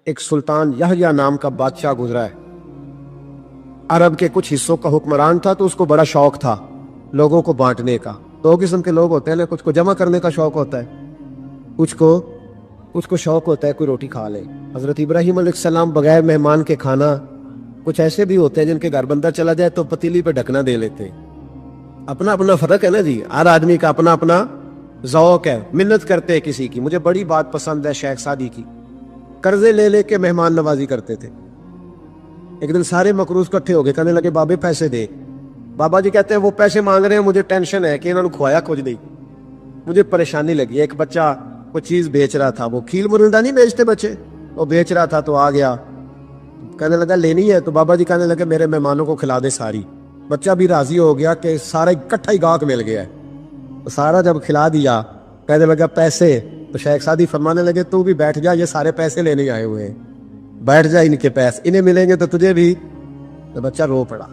ایک سلطان یحییٰ نام کا بادشاہ گزرا ہے. عرب کے کچھ حصوں کا حکمران تھا تو اس کو بڑا شوق تھا لوگوں کو بانٹنے کا. دو قسم کے لوگ ہوتے ہیں, کچھ کو جمع کرنے کا شوق ہوتا ہے, کچھ کو شوق ہوتا ہے کوئی روٹی کھا لے. حضرت ابراہیم علیہ السلام بغیر مہمان کے کھانا, کچھ ایسے بھی ہوتے ہیں جن کے گھر بندہ چلا جائے تو پتیلی پہ ڈھکنا دے لیتے ہیں. اپنا اپنا فرق ہے نا جی, ہر آدمی کا اپنا اپنا ذوق ہے. منت کرتے ہیں کسی کی. مجھے بڑی بات پسند ہے شیخ سعدی کی, قرضے لے لے کے مہمان نوازی کرتے تھے. ایک دن سارے مقروض کٹھے ہو گئے, کہنے لگے بابے پیسے دے. بابا جی کہتے ہیں وہ پیسے مانگ رہے ہیں, مجھے ٹینشن ہے کہ انہوں نے کھوایا کچھ نہیں, مجھے پریشانی لگی. ایک بچہ کوئی چیز بیچ رہا تھا, وہ کھیل مرندہ نہیں بیچتے بچے, وہ بیچ رہا تھا تو آ گیا, کہنے لگا لینی ہے. تو بابا جی کہنے لگے میرے مہمانوں کو کھلا دے ساری. بچہ بھی راضی ہو گیا کہ سارا اکٹھا ہی گاہک مل گیا ہے. تو سارا جب کھلا دیا کہنے لگا پیسے. تو شیخ سعدی فرمانے لگے تو بھی بیٹھ جا, یہ سارے پیسے لینے آئے ہوئے ہیں, بیٹھ جا, ان کے پیسے انہیں ملیں گے تو تجھے بھی. تو بچہ رو پڑا,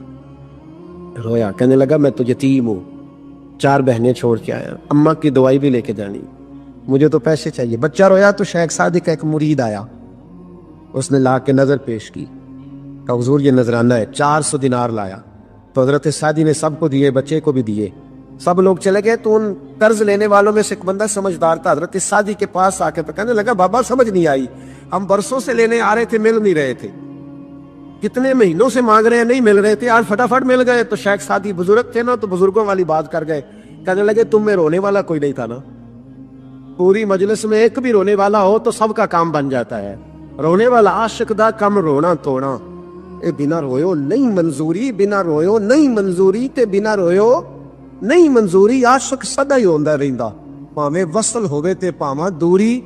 رویا, کہنے لگا میں تو یتیم ہوں, 4 بہنیں چھوڑ کے آیا, اماں کی دوائی بھی لے کے جانی, مجھے تو پیسے چاہیے. بچہ رویا تو شیخ سعدی کا ایک مرید آیا, اس نے لا کے نظر پیش کی, کہ حضور یہ نذرانہ ہے. 400 دینار لایا. تو حضرت سعدی نے سب کو دیے, بچے کو بھی دیے, سب لوگ چلے گئے. تو ان قرض لینے والوں میں سے ایک بندہ سمجھدار تھا, حضرت سعدی کے پاس آ کے کہنے لگا بابا سمجھ نہیں آئی, ہم برسوں سے لینے آ رہے تھے مل نہیں رہے تھے, کتنے مہینوں سے مانگ رہے ہیں نہیں مل رہے تھے, آج فٹافٹ مل گئے. تو شیخ سعدی بزرگ تھے نا, تو بزرگوں والی بات کر گئے, کہنے لگے تم میں رونے والا کوئی نہیں تھا نا, پوری مجلس میں ایک بھی رونے والا ہو تو سب کا کام بن جاتا ہے. رونے والا عاشق دا کم رونا توڑا, اے بنا رویو نہیں منظوری, بنا رویو نہیں منظوری, تے بنا رویو نہیں منظوری. عاشق سدا ہی ہوندا رہندا, پاویں وصل ہوے تے پاواں دوری.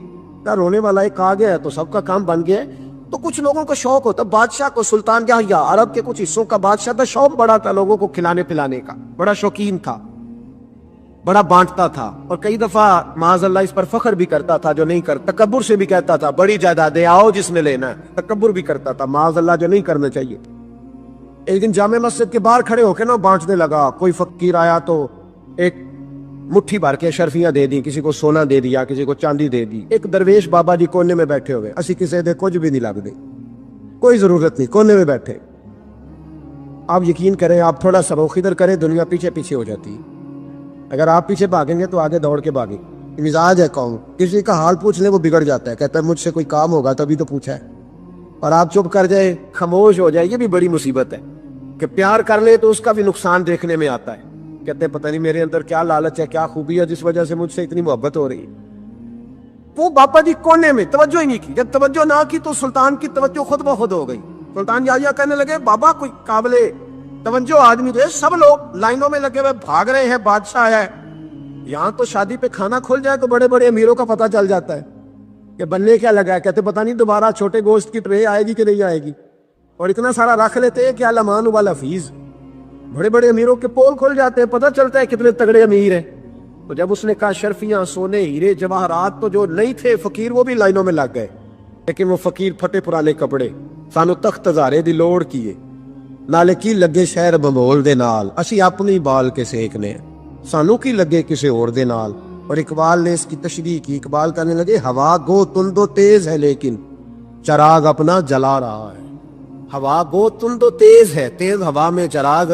تا رونے والا ایک آ گیا ہے تو سب کا کام بن گیا. تو کچھ لوگوں کو شوق ہوتا, بادشاہ کو سلطان یحییٰ عرب کے کچھ حصوں کا بادشاہ تھا, شوق بڑا تھا لوگوں کو کھلانے پلانے کا, بڑا شوقین تھا, بڑا بانٹتا تھا. اور کئی دفعہ معاذ اللہ اس پر فخر بھی کرتا تھا جو نہیں کرتا, تکبر سے بھی کہتا تھا بڑی جائیدادیں آؤ جس نے لینا ہے, تکبر بھی کرتا تھا معاذ اللہ, جو نہیں کرنا چاہیے. ایک دن جامع مسجد کے باہر کھڑے ہو کے نا بانٹنے لگا. کوئی فقیر آیا تو ایک مٹھی بھر کے شرفیاں دے دی, کسی کو سونا دے دیا, کسی کو چاندی دے دی. ایک درویش بابا جی کونے میں بیٹھے ہوئے, اسی کسی دے کچھ بھی نہیں لگ دے, کوئی ضرورت نہیں, کونے میں بیٹھے. آپ یقین کریں, آپ تھوڑا سا رخ ادھر کریں, دنیا پیچھے پیچھے ہو جاتی ہے. اگر آپ پیچھے بھاگیں گے تو آگے دوڑ کے بھاگیں. مزاج ہے قوم, کسی کا حال پوچھ لیں وہ بگڑ جاتا ہے, کہتا ہے مجھ سے کوئی کام ہوگا تبھی تو پوچھا ہے. اور آپ چپ کر جائے, خاموش ہو جائے, یہ بھی بڑی مصیبت ہے. کہ پیار کر لے تو اس کا بھی نقصان دیکھنے میں آتا ہے, کہتے ہیں پتہ نہیں میرے اندر کیا لالچ ہے, کیا خوبی ہے جس وجہ سے مجھ سے اتنی محبت ہو رہی ہے. وہ بابا جی کونے میں توجہ ہی نہیں کی. جب توجہ نہ کی تو سلطان کی توجہ خود بخود ہو گئی. سلطان یحییٰ کہنے لگے بابا کوئی قابل توجہ آدمی تھے, سب لوگ لائنوں میں لگے ہوئے بھاگ رہے ہیں, بادشاہ ہے. یہاں تو شادی پہ کھانا کھل جائے تو بڑے بڑے امیروں کا پتہ چل جاتا ہے کہ بننے کیا لگا ہے. کہتے پتہ نہیں دوبارہ چھوٹے گوشت کی ٹرے آئے گی کہ نہیں آئے گی, اور اتنا سارا رکھ لیتے ہیں کہ الامان والحفیظ. بڑے بڑے امیروں کے پول کھل جاتے ہیں, پتہ چلتا ہے کتنے تگڑے امیر ہیں. تو جب اس نے کہا شرفیاں, سونے, ہیرے, جواہرات, تو جو نہیں تھے فقیر وہ بھی لائنوں میں لگ گئے. لیکن وہ فقیر پھٹے پرانے کپڑے, سانو تخت ہزارے دی لوڑ کیے, نالے کی لگے شہر بمول دے نال, اسی اپنی بال کے سیکنے, سانو کی لگے کسی اور دے نال. اور اقبال نے اس کی تشریح کی. اقبال کہنے لگے ہوا گو تند و تیز ہے لیکن چراغ اپنا جلا رہا ہے. ہوا گو تند و تیز ہے, تیز ہوا میں چراغ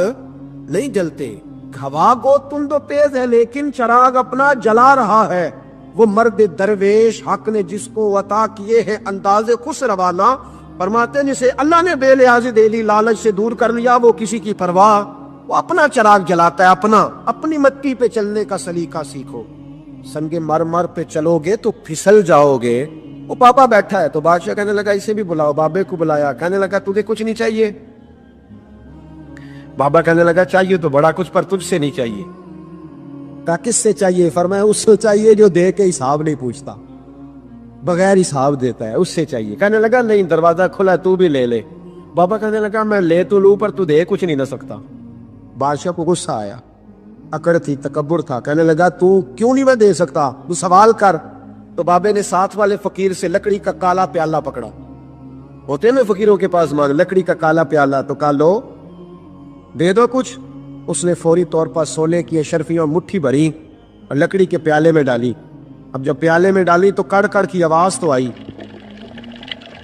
نہیں جلتے. ہوا گو تند و تیز ہے لیکن چراغ اپنا جلا رہا ہے. وہ مرد درویش حق نے جس کو عطا کیے ہیں انداز خوش روانہ, فرماتے ہیں جسے اللہ نے بے لحاظ دے لی, لالچ سے دور کر لیا, وہ کسی کی پرواہ, وہ اپنا چراغ جلاتا ہے. اپنی مٹی پہ چلنے کا سلیقہ سیکھو, سنگ مرمر پہ چلو گے تو پھسل جاؤ گے. وہ پاپا بیٹھا ہے تو بادشاہ کہنے لگا اسے بھی بلاؤ. بابے کو بلایا, کہنے لگا تجھے کچھ نہیں چاہیے؟ بابا کہنے لگا چاہیے تو بڑا کچھ, پر تجھ سے نہیں چاہیے. کہا کس سے چاہیے؟ فرمایا اس سے چاہیے جو دے کے حساب نہیں پوچھتا, بغیر حساب دیتا ہے, اس سے چاہیے. کہنے لگا نہیں, دروازہ کھلا, تو بھی لے لے. بابا کہنے لگا میں لے تو لوں پر تو دے کچھ نہیں نہ سکتا. بادشاہ کو غصہ آیا, اکڑ تھی, تکبر تھا. کہنے لگا تو کیوں نہیں میں دے سکتا, تو سوال کر. تو بابے نے ساتھ والے فقیر سے لکڑی کا کالا پیالہ پکڑا, ہوتے ہیں فقیروں کے پاس مانگ, لکڑی کا کالا پیالہ, تو کہا لو دے دو کچھ. اس نے فوری طور پر سونے کی اشرفیاں مٹھی بھری اور لکڑی کے پیالے میں ڈالی. اب جب پیالے میں ڈالی تو کڑ کڑ کی آواز تو آئی.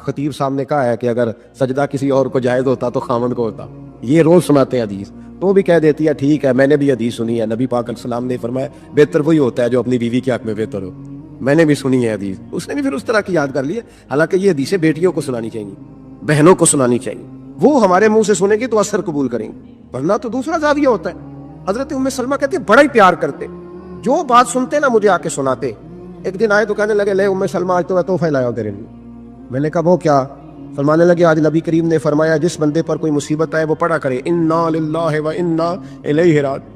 خطیب صاحب نے کہا ہے کہ اگر سجدہ کسی اور کو جائز ہوتا تو خامند کو ہوتا. یہ روز سناتے ہیں حدیث. تو بھی کہہ دیتی ہے ٹھیک ہے میں نے بھی حدیث سنی ہے, نبی پاک علیہ السلام نے فرمایا بہتر وہی ہوتا ہے جو اپنی بیوی کے حق میں بہتر ہو. میں نے بھی سنی ہے حدیث. اس نے بھی پھر اس طرح کی یاد کر لی ہے. حالانکہ یہ حدیثیں بیٹیوں کو سنانی چاہیے, بہنوں کو سنانی چاہیے. وہ ہمارے منہ سے سنیں گی تو اثر قبول کریں گے, ورنہ تو دوسرا زاویہ ہوتا ہے. حضرت ام سلمہ کہتی ہے بڑا ہی پیار کرتے, جو بات سنتے نا مجھے آ کے سناتے. ایک دن آئے تو کہنے لگے لے ام سلمہ آج تو میں تحفہ لایا ہوں تیرے لیے. میں نے کہا وہ کیا؟ فرمانے لگے آج نبی کریم نے فرمایا جس بندے پر کوئی مصیبت آئے وہ پڑھا کرے انا للہ و انا الیہ راجعون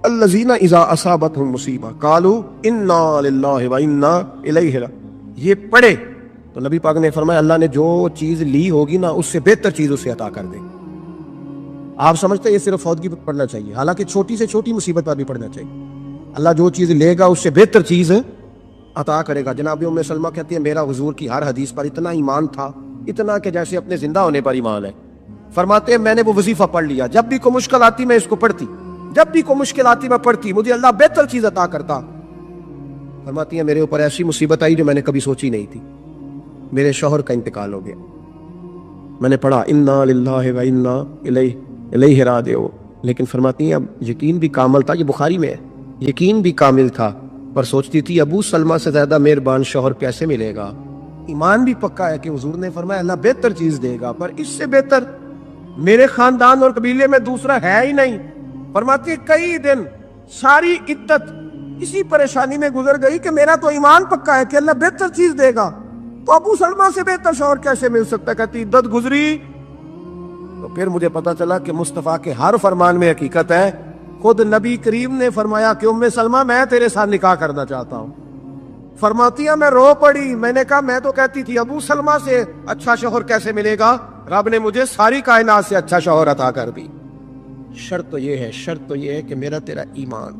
الذین اذا اصابتهم مصیبہ قالوا انا للہ و انا الیہ راجعون. یہ پڑھے تو نبی پاک نے فرمایا اللہ نے جو چیز لی ہوگی نا اس سے بہتر چیز اسے عطا کر دے. آپ سمجھتے ہیں یہ صرف فوتگی پر پڑھنا چاہیے, حالانکہ چھوٹی سے چھوٹی مصیبت پر بھی پڑھنا چاہیے. اللہ جو چیز لے گا اس سے بہتر چیز عطا کرے گا. جناب ام سلمہ کہتی ہے میرا حضور کی ہر حدیث پر اتنا ایمان تھا, اتنا کہ جیسے اپنے زندہ ہونے پر ایمان ہے. فرماتے ہیں میں نے وہ وظیفہ پڑھ لیا, جب بھی کوئی مشکل آتی میں اس کو پڑھتی, جب بھی کوئی مشکل آتی میں پڑھتی, مجھے اللہ بہتر چیز عطا کرتا. فرماتی ہیں میرے اوپر ایسی مصیبت آئی جو میں نے کبھی سوچی نہیں تھی. میرے شوہر کا انتقال ہو گیا. میں نے پڑھا انا للہ و انا الیہ راجعون. لیکن فرماتی ہیں اب یقین بھی کامل تھا, یہ بخاری میں ہے, یقین بھی کامل تھا, پر سوچتی تھی ابو سلمہ سے زیادہ مہربان شوہر کیسے ملے گا. ایمان بھی پکا ہے کہ حضور نے فرمایا اللہ بہتر چیز دے گا, پر اس سے بہتر میرے خاندان اور قبیلے میں دوسرا ہے ہی نہیں. فرماتی ہے کئی دن ساری عدت اسی پریشانی میں گزر گئی کہ میرا تو ایمان پکا ہے کہ اللہ بہتر چیز دے گا, تو ابو سلمہ سے بہتر شوہر کیسے مل سکتا ہے. کہتی عدت گزری تو پھر مجھے پتا چلا کہ مصطفیٰ کے ہر فرمان میں حقیقت ہے. خود نبی کریم نے فرمایا کہ ام سلمہ میں تیرے ساتھ نکاح کرنا چاہتا ہوں. فرماتی ہے میں رو پڑی. میں نے کہا میں تو کہتی تھی ابو سلمہ سے اچھا شوہر کیسے ملے گا, رب نے مجھے ساری کائنات سے اچھا شوہر عطا کر دی. شرط تو یہ ہے, شرط تو یہ ہے کہ میرا تیرا ایمان,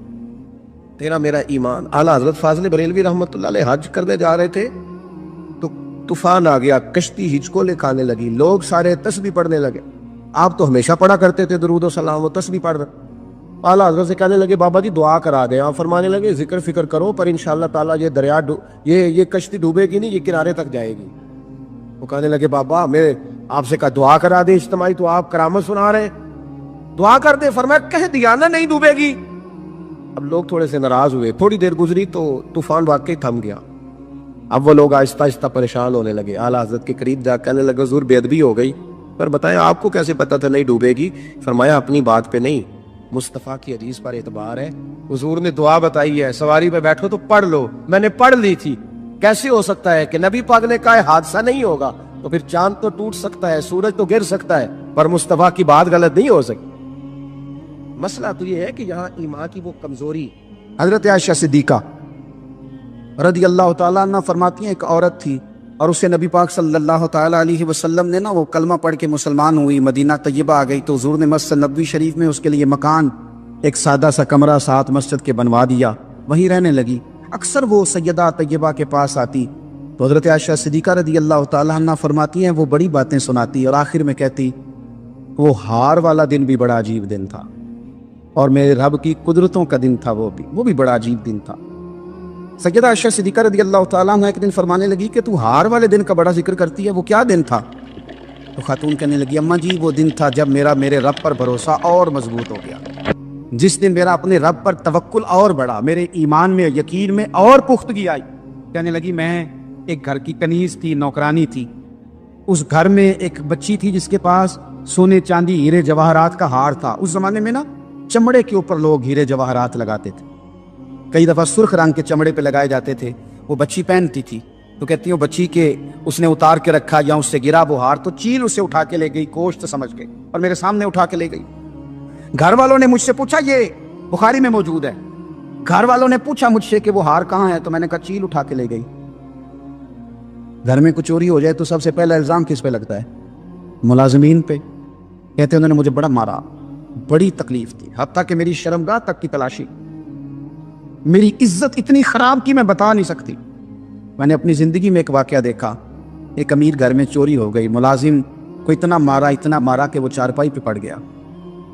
تیرا میرا ایمان. اعلیٰ حضرت فاضل بریلوی رحمۃ اللہ علیہ حج کرنے جا رہے تھے تو طوفان آ گیا, کشتی ہچکولے کھانے لگی, لوگ سارے تسبیح پڑھنے لگے. آپ تو ہمیشہ پڑھا کرتے تھے درود و سلام, و تسبیح پڑھ رہے. اعلیٰ حضرت سے کہنے لگے بابا جی دعا کرا دیں. آپ فرمانے لگے ذکر فکر کرو پر انشاءاللہ تعالیٰ یہ دریا یہ کشتی ڈوبے گی نہیں, یہ کنارے تک جائے گی. وہ کہنے لگے بابا میں آپ سے کہا دعا کرا دیں اجتماعی, تو آپ کرامت سنا رہے ہیں, دعا کر دیں. فرمایا کہہ دیا نا نہیں ڈوبے گی. اب لوگ تھوڑے سے ناراض ہوئے, تھوڑی دیر گزری تو طوفان واقعی تھم گیا. اب وہ لوگ آہستہ آہستہ پریشان ہونے لگے. اعلیٰ حضرت کے قریب جا کہنے لگے حضور بے ادبی ہو گئی, پر بتائیں آپ کو کیسے پتا تھا نہیں ڈوبے گی. فرمایا اپنی بات پہ نہیں, مصطفیٰ کی حدیث پر اعتبار ہے. حضور نے دعا بتائی ہے سواری پہ بیٹھو تو پڑھ لو, میں نے پڑھ لی تھی. کیسے ہو سکتا ہے کہ نبی پاک نے کہا حادثہ نہیں ہوگا, تو پھر چاند تو ٹوٹ سکتا ہے, سورج تو گر سکتا ہے, پر مصطفیٰ کی بات غلط نہیں ہو سکتی. مسئلہ تو یہ ہے کہ یہاں ایمان کی وہ کمزوری. حضرت عائشہ صدیقہ رضی اللہ تعالیٰ عنہ فرماتی ہیں ایک عورت تھی اور اسے نبی پاک صلی اللہ تعالیٰ علیہ وسلم نے نا وہ کلمہ پڑھ کے مسلمان ہوئی, مدینہ طیبہ آ گئی, تو حضور نے مسجد نبوی شریف میں اس کے لیے مکان, ایک سادہ سا کمرہ ساتھ مسجد کے بنوا دیا, وہیں رہنے لگی. اکثر وہ سیدہ طیبہ کے پاس آتی تو حضرت عائشہ صدیقہ رضی اللہ تعالیٰ عنہ فرماتی ہیں وہ بڑی باتیں سناتی اور آخر میں کہتی وہ ہار والا دن بھی بڑا عجیب دن تھا اور میرے رب کی قدرتوں کا دن تھا, وہ بھی بڑا عجیب دن تھا. سیدہ عائشہ صدیقہ رضی اللہ تعالیٰ عنہ ایک دن فرمانے لگی کہ تو ہار والے دن کا بڑا ذکر کرتی ہے, وہ کیا دن تھا؟ تو خاتون کہنے لگی اماں جی وہ دن تھا جب میرے رب پر بھروسہ اور مضبوط ہو گیا, جس دن میرا اپنے رب پر توکل اور بڑھا, میرے ایمان میں یقین میں اور پختگی آئی. کہنے لگی میں ایک گھر کی کنیز تھی, نوکرانی تھی, اس گھر میں ایک بچی تھی جس کے پاس سونے چاندی ہیرے جواہرات کا ہار تھا. اس زمانے میں نا چمڑے کے اوپر لوگ ہیرے جواہرات لگاتے تھے, کئی دفعہ سرخ رنگ کے چمڑے پہ لگائے جاتے تھے. وہ بچی پہنتی تھی تو کہتی ہیں وہ بچی کے اس نے اتار کے رکھا یا اس سے گرا وہ ہار, تو چیل اسے اٹھا کے لے گئی گوشت سمجھ کے اور میرے سامنے اٹھا کے لے گئی. گھر والوں نے مجھ سے پوچھا, یہ بخاری میں موجود ہے, گھر والوں نے پوچھا مجھ سے کہ وہ ہار کہاں ہے, تو میں نے کہا چیل اٹھا کے لے گئی. گھر میں کچھ چوری ہو جائے تو سب سے پہلا الزام کس پہ لگتا ہے؟ ملازمین پہ. کہتے انہوں نے مجھے بڑا مارا, بڑی تکلیف تھی, حتیٰ کہ میری شرمگاہ تک کی تلاشی, میری عزت اتنی خراب کی میں بتا نہیں سکتی. میں نے اپنی زندگی میں ایک واقعہ دیکھا, ایک امیر گھر میں چوری ہو گئی, ملازم کو اتنا مارا کہ وہ چارپائی پہ پڑ گیا.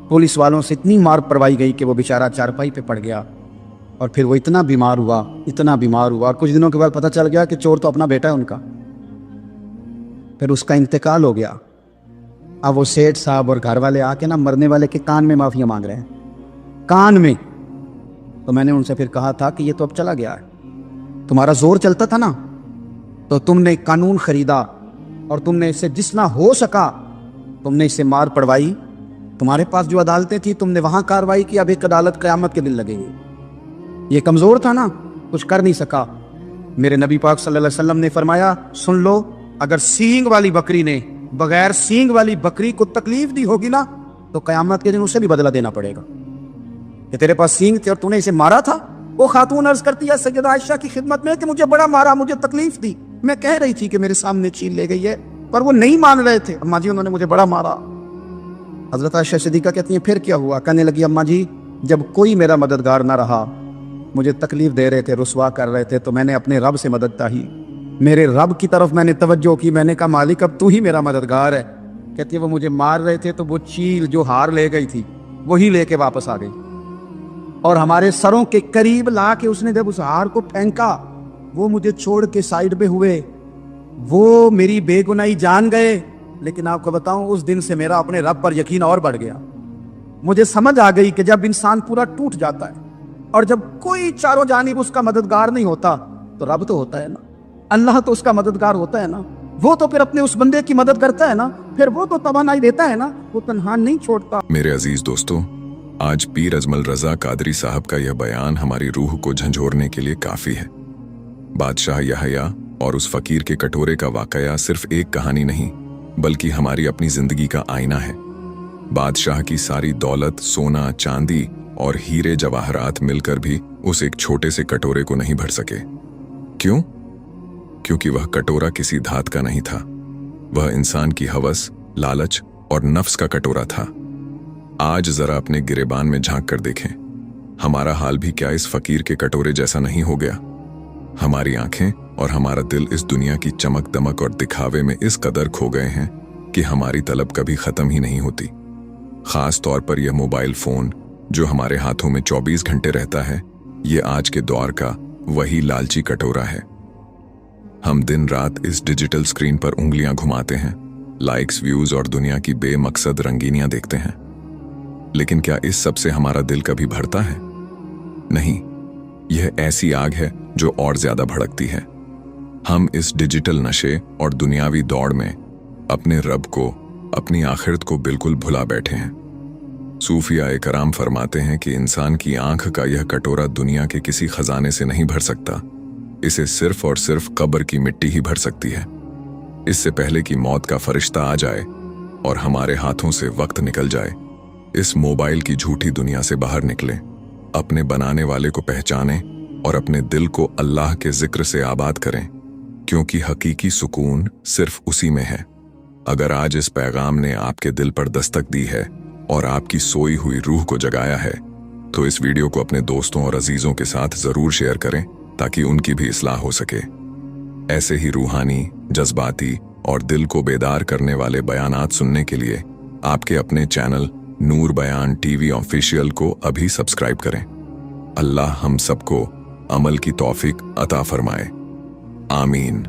پولیس والوں سے اتنی مار پڑوائی گئی کہ وہ بیچارہ چارپائی پہ پڑ گیا. اور پھر وہ اتنا بیمار ہوا اور کچھ دنوں کے بعد پتہ چل گیا کہ چور تو اپنا بیٹا ہے ان کا. پھر اس کا انتقال ہو گیا. اب وہ سیٹھ صاحب اور گھر والے آ کے نا مرنے والے کے کان میں معافی مانگ رہے ہیں, کان میں. تو میں نے ان سے پھر کہا تھا کہ یہ تو اب چلا گیا ہے, تمہارا زور چلتا تھا نا, تو تم نے قانون خریدا اور تم نے اسے جتنا ہو سکا تم نے اسے مار پڑوائی. تمہارے پاس جو عدالتیں تھی تم نے وہاں کارروائی کی. اب ایک عدالت قیامت کے دن لگے گی. یہ کمزور تھا نا, کچھ کر نہیں سکا. میرے نبی پاک صلی اللہ علیہ وسلم نے فرمایا, سن لو, اگر سینگ والی بکری نے بغیر سینگ والی بکری کو تکلیف دی ہوگی نا تو قیامت کے دن اسے بھی بدلہ دینا پڑے گا. کہ تیرے پاس سینگ تھے اور تو نے اسے مارا تھا. وہ خاتون عرض کرتی ہے سیدہ عائشہ کی خدمت میں کہ مجھے بڑا مارا, مجھے تکلیف دی. میں کہہ رہی تھی کہ میرے سامنے چیل لے گئی ہے, پر وہ نہیں مان رہے تھے. اماں جی انہوں نے مجھے بڑا مارا. حضرت عائشہ صدیقہ کہتی ہیں پھر کیا ہوا؟ کہنے لگی اماں جی جب کوئی میرا مددگار نہ رہا, مجھے تکلیف دے رہے تھے, رسوا کر رہے تھے, تو میں نے اپنے رب سے مدد چاہی. میرے رب کی طرف میں نے توجہ کی. میں نے کہا مالک اب تو ہی میرا مددگار ہے. کہتی ہے وہ مجھے مار رہے تھے تو وہ چیل جو ہار لے گئی تھی وہی لے کے واپس آ گئی, اور ہمارے سروں کے قریب لا کے اس نے جب اس ہار کو پھینکا, وہ مجھے چھوڑ کے سائیڈ پہ ہوئے. وہ میری بے گناہی جان گئے, لیکن آپ کو بتاؤں اس دن سے میرا اپنے رب پر یقین اور بڑھ گیا. مجھے سمجھ آ گئی کہ جب انسان پورا ٹوٹ جاتا ہے اور جب کوئی چاروں جانب اس کا مددگار نہیں ہوتا تو رب تو ہوتا ہے نا, اللہ تو اس کا مددگار ہوتا ہے نا. وہ تو پھر اپنے اس بندے کی مدد کرتا ہے نا, پھر وہ تو توانائی دیتا ہے نا, وہ تنہا نہیں چھوڑتا. میرے عزیز دوستو, آج پیر اجمل رضا قادری صاحب کا یہ بیان ہماری روح کو جھنجھوڑنے کے لیے کافی ہے. بادشاہ یحییٰ اور اس فقیر کے کٹورے کا واقعہ صرف ایک کہانی نہیں بلکہ ہماری اپنی زندگی کا آئینہ ہے. بادشاہ کی ساری دولت, سونا, چاندی اور ہیرے جواہرات مل کر بھی اس ایک چھوٹے سے کٹورے کو نہیں بھر سکے. کیوں؟ کیونکہ وہ کٹورا کسی دھات کا نہیں تھا. وہ انسان کی ہوس, لالچ اور نفس کا کٹورا تھا. آج ذرا اپنے گریبان میں جھانک کر دیکھیں, ہمارا حال بھی کیا اس فقیر کے کٹورے جیسا نہیں ہو گیا؟ ہماری آنکھیں اور ہمارا دل اس دنیا کی چمک دمک اور دکھاوے میں اس قدر کھو گئے ہیں کہ ہماری طلب کبھی ختم ہی نہیں ہوتی. خاص طور پر یہ موبائل فون جو ہمارے ہاتھوں میں 24 گھنٹے رہتا ہے, یہ آج کے دور کا وہی لالچی کٹورا ہے. ہم دن رات اس ڈیجیٹل سکرین پر انگلیاں گھماتے ہیں, لائکس, ویوز اور دنیا کی بے مقصد رنگینیاں دیکھتے ہیں. لیکن کیا اس سب سے ہمارا دل کبھی بھرتا ہے؟ نہیں. یہ ایسی آگ ہے جو اور زیادہ بھڑکتی ہے. ہم اس ڈیجیٹل نشے اور دنیاوی دوڑ میں اپنے رب کو, اپنی آخرت کو بالکل بھلا بیٹھے ہیں. صوفیاء کرام فرماتے ہیں کہ انسان کی آنکھ کا یہ کٹورا دنیا کے کسی خزانے سے نہیں بھر سکتا, اسے صرف اور صرف قبر کی مٹی ہی بھر سکتی ہے. اس سے پہلے کہ موت کا فرشتہ آ جائے اور ہمارے ہاتھوں سے وقت نکل جائے, اس موبائل کی جھوٹی دنیا سے باہر نکلیں, اپنے بنانے والے کو پہچانیں اور اپنے دل کو اللہ کے ذکر سے آباد کریں, کیونکہ حقیقی سکون صرف اسی میں ہے. اگر آج اس پیغام نے آپ کے دل پر دستک دی ہے اور آپ کی سوئی ہوئی روح کو جگایا ہے تو اس ویڈیو کو اپنے دوستوں اور عزیزوں کے ساتھ ضرور شیئر کریں تاکہ ان کی بھی اصلاح ہو سکے. ایسے ہی روحانی, جذباتی اور دل کو بیدار کرنے والے بیانات سننے کے لیے آپ کے اپنے چینل نور بیان ٹی وی آفیشیل کو ابھی سبسکرائب کریں. اللہ ہم سب کو عمل کی توفیق عطا فرمائے. آمین.